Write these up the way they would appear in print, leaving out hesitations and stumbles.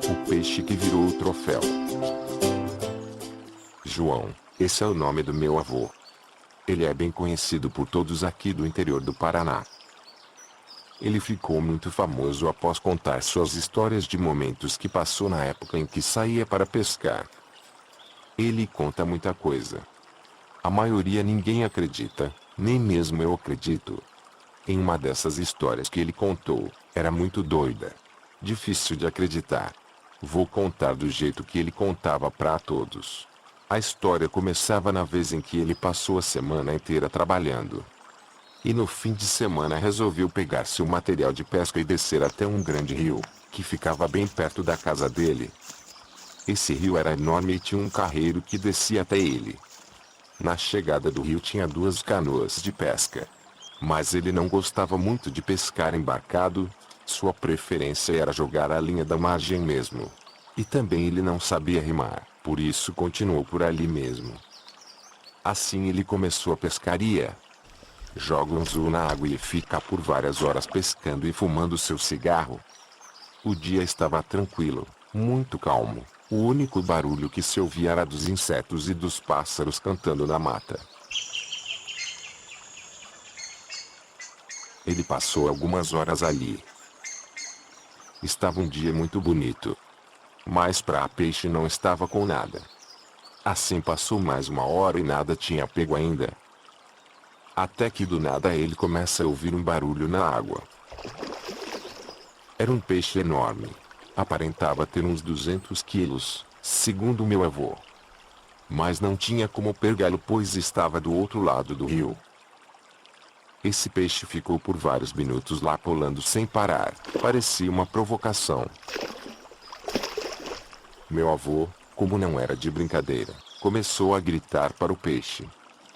O peixe que virou o troféu. João, esse é o nome do meu avô. Ele é bem conhecido por todos aqui do interior do Paraná. Ele ficou muito famoso após contar suas histórias de momentos que passou na época em que saía para pescar. Ele conta muita coisa. A maioria ninguém acredita, nem mesmo eu acredito. Em uma dessas histórias que ele contou, era muito doida. Difícil de acreditar. Vou contar do jeito que ele contava para todos. A história começava na vez em que ele passou a semana inteira trabalhando. E no fim de semana resolveu pegar seu material de pesca e descer até um grande rio, que ficava bem perto da casa dele. Esse rio era enorme e tinha um carreiro que descia até ele. Na chegada do rio tinha duas canoas de pesca. Mas ele não gostava muito de pescar embarcado, sua preferência era jogar a linha da margem mesmo. E também ele não sabia remar, por isso continuou por ali mesmo. Assim ele começou a pescaria. Joga um anzol na água e fica por várias horas pescando e fumando seu cigarro. O dia estava tranquilo, muito calmo. O único barulho que se ouvia era dos insetos e dos pássaros cantando na mata. Ele passou algumas horas ali. Estava um dia muito bonito. Mas para peixe não estava com nada. Assim passou mais uma hora e nada tinha pego ainda. Até que do nada ele começa a ouvir um barulho na água. Era um peixe enorme. Aparentava ter uns 200 quilos, segundo meu avô. Mas não tinha como pegá-lo pois estava do outro lado do rio. Esse peixe ficou por vários minutos lá pulando sem parar. Parecia uma provocação. Meu avô, como não era de brincadeira, começou a gritar para o peixe.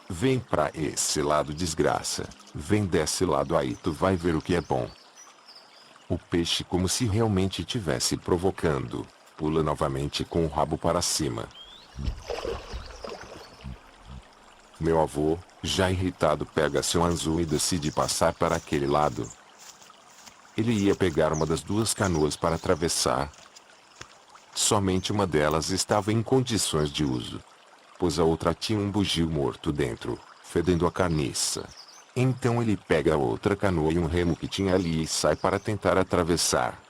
Vem pra esse lado, desgraça. Vem desse lado aí, tu vai ver o que é bom. O peixe, como se realmente tivesse provocando, pula novamente com o rabo para cima. Meu avô, já irritado, pega seu anzol e decide passar para aquele lado. Ele ia pegar uma das duas canoas para atravessar. Somente uma delas estava em condições de uso, pois a outra tinha um bugio morto dentro, fedendo a carniça. Então ele pega a outra canoa e um remo que tinha ali e sai para tentar atravessar.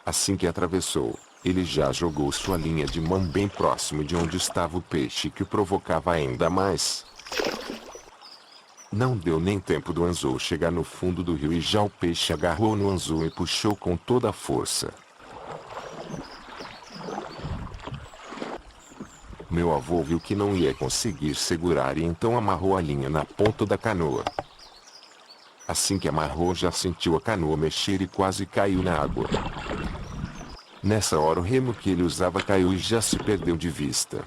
Assim que atravessou, ele já jogou sua linha de mão bem próximo de onde estava o peixe que o provocava ainda mais. Não deu nem tempo do anzol chegar no fundo do rio e já o peixe agarrou no anzol e puxou com toda a força. Meu avô viu que não ia conseguir segurar e então amarrou a linha na ponta da canoa. Assim que amarrou, já sentiu a canoa mexer e quase caiu na água. Nessa hora o remo que ele usava caiu e já se perdeu de vista.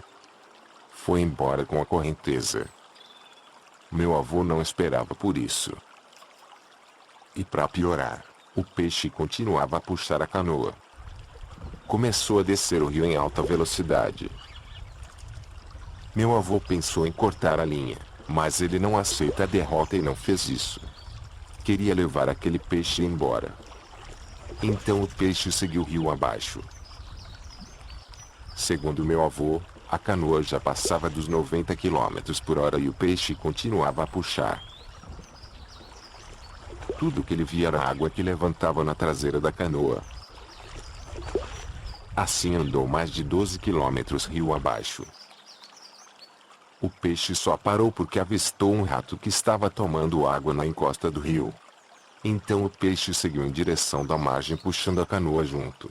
Foi embora com a correnteza. Meu avô não esperava por isso. E para piorar, o peixe continuava a puxar a canoa. Começou a descer o rio em alta velocidade. Meu avô pensou em cortar a linha, mas ele não aceita a derrota e não fez isso. Queria levar aquele peixe embora. Então o peixe seguiu o rio abaixo. Segundo meu avô, a canoa já passava dos 90 km/h e o peixe continuava a puxar. Tudo que ele via era a água que levantava na traseira da canoa. Assim andou mais de 12 km rio abaixo. O peixe só parou porque avistou um rato que estava tomando água na encosta do rio. Então o peixe seguiu em direção da margem puxando a canoa junto.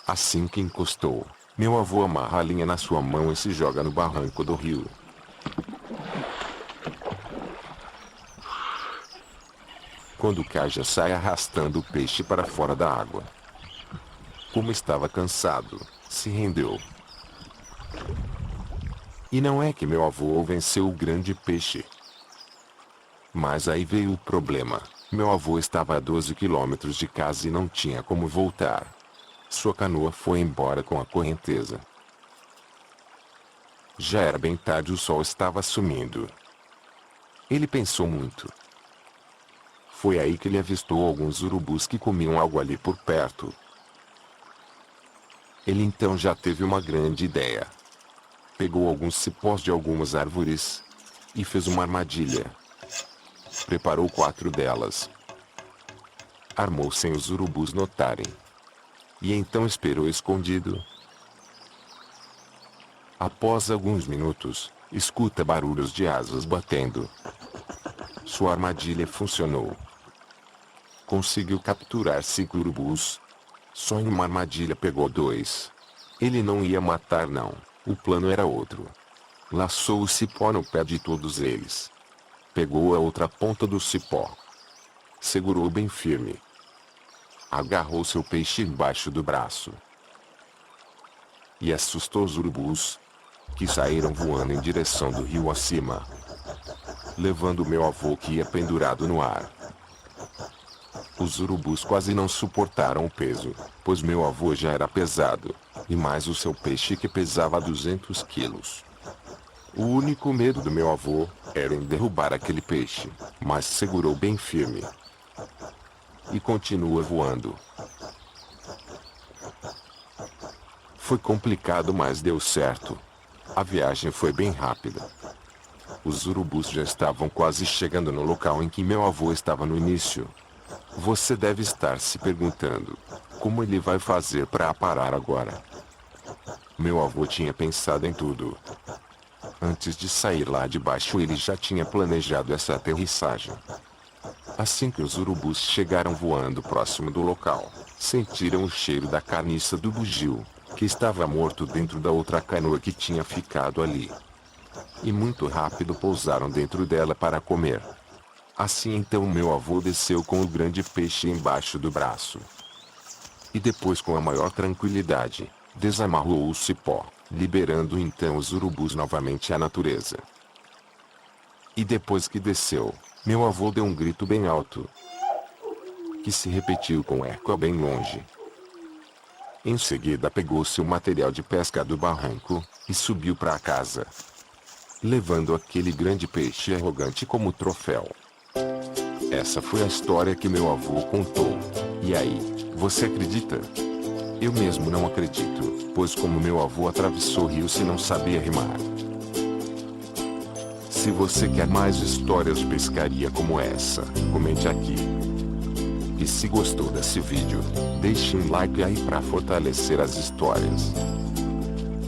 Assim que encostou, meu avô amarra a linha na sua mão e se joga no barranco do rio. Quando cai, já sai arrastando o peixe para fora da água. Como estava cansado, se rendeu. E não é que meu avô venceu o grande peixe. Mas aí veio o problema. Meu avô estava a 12 quilômetros de casa e não tinha como voltar. Sua canoa foi embora com a correnteza. Já era bem tarde, o sol estava sumindo. Ele pensou muito. Foi aí que ele avistou alguns urubus que comiam algo ali por perto. Ele então já teve uma grande ideia. Pegou alguns cipós de algumas árvores e fez uma armadilha. Preparou 4 delas. Armou sem os urubus notarem. E então esperou escondido. Após alguns minutos, escuta barulhos de asas batendo. Sua armadilha funcionou. Conseguiu capturar 5 urubus. Só em uma armadilha pegou 2. Ele não ia matar não, o plano era outro. Laçou o cipó no pé de todos eles. Pegou a outra ponta do cipó. Segurou bem firme. Agarrou seu peixe embaixo do braço. E assustou os urubus, que saíram voando em direção do rio acima, levando meu avô que ia pendurado no ar. Os urubus quase não suportaram o peso, pois meu avô já era pesado, e mais o seu peixe que pesava 200 quilos. O único medo do meu avô era em derrubar aquele peixe, mas segurou bem firme. E continua voando. Foi complicado, mas deu certo. A viagem foi bem rápida. Os urubus já estavam quase chegando no local em que meu avô estava no início. Você deve estar se perguntando, como ele vai fazer para parar agora? Meu avô tinha pensado em tudo. Antes de sair lá de baixo ele já tinha planejado essa aterrissagem. Assim que os urubus chegaram voando próximo do local, sentiram o cheiro da carniça do bugio, que estava morto dentro da outra canoa que tinha ficado ali. E muito rápido pousaram dentro dela para comer. Assim então meu avô desceu com o grande peixe embaixo do braço. E depois com a maior tranquilidade, desamarrou o cipó, liberando então os urubus novamente à natureza. E depois que desceu, meu avô deu um grito bem alto, que se repetiu com eco bem longe. Em seguida pegou seu material de pesca do barranco, e subiu para casa, levando aquele grande peixe arrogante como troféu. Essa foi a história que meu avô contou. E aí, você acredita? Eu mesmo não acredito, pois como meu avô atravessou o rio se não sabia remar. Se você quer mais histórias de pescaria como essa, comente aqui. E se gostou desse vídeo, deixe um like aí para fortalecer as histórias.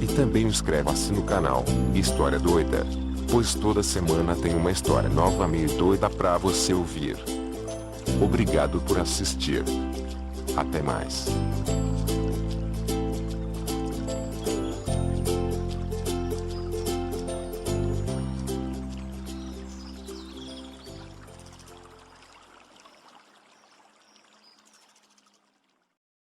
E também inscreva-se no canal História Doida, pois toda semana tem uma história nova meio doida para você ouvir. Obrigado por assistir. Até mais.